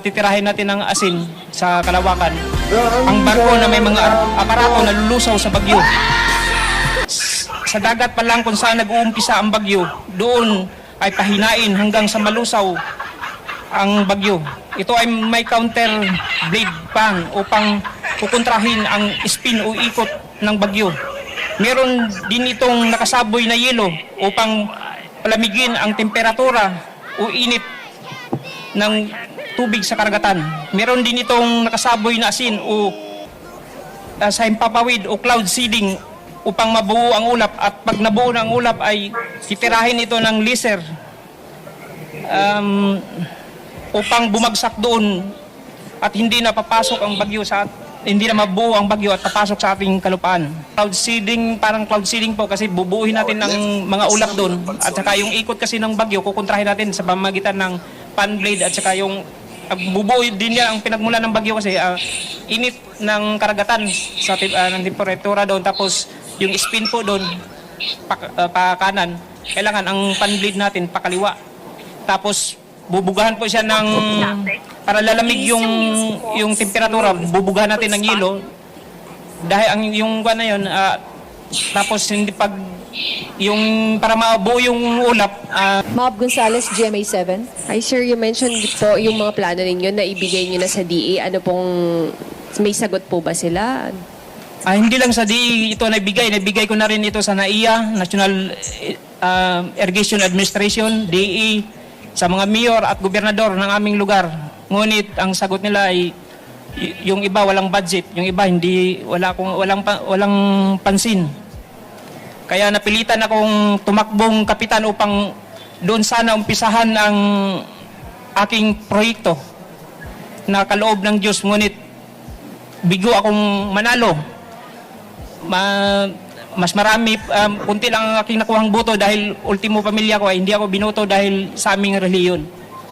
pagtitirahin natin ng asin sa kalawakan, ang barko na may mga aparato na lulusaw sa bagyo. Sa dagat pa lang kung saan nag-uumpisa ang bagyo, doon ay pahinain hanggang sa malusaw ang bagyo. Ito ay may counter blade pan upang kukontrahin ang spin o ikot ng bagyo. Meron din itong nakasaboy na yelo upang palamigin ang temperatura o init ng tubig sa karagatan. Meron din itong nakasaboy na asin o sa himpapawid o cloud seeding upang mabuo ang ulap, at pag nabuo ng ulap ay titirahin ito ng laser upang bumagsak doon at hindi na papasok ang bagyo hindi na mabuo ang bagyo at papasok sa ating kalupaan. Cloud seeding, parang cloud seeding po kasi bubuuhin natin ng mga ulap doon, at saka yung ikot kasi ng bagyo kukontrahin natin sa pamamagitan ng fan blade, at saka yung bubuo din yan ang pinagmula ng bagyo kasi init ng karagatan sa ng temperatura doon, tapos yung spin po doon pa kanan, kailangan ang fan blade natin pakaliwa, tapos bubugahan po siya ng para lalamig yung temperatura, bubugahan natin ng yelo dahil ang yung na yun, tapos hindi pag yung para mabuo yung ulap. Mab Gonzales, GMA7. Hi sir, you mentioned po yung mga plano ninyo na ibigay nyo na sa DA. Ano pong, may sagot po ba sila? Hindi lang sa DE ito nabigay ko na rin ito sa NAIA, National Irrigation Administration, DE, sa mga mayor at gobernador ng aming lugar. Ngunit ang sagot nila ay yung iba walang budget, yung iba walang pansin. Kaya napilitan akong tumakbong kapitan upang doon sana umpisahan ang aking proyekto na kaloob ng Diyos, ngunit bigo akong manalo. Mas marami, kunti lang ang aking nakuhang boto dahil ultimo pamilya ko ay hindi ako binoto dahil sa aming reliyon.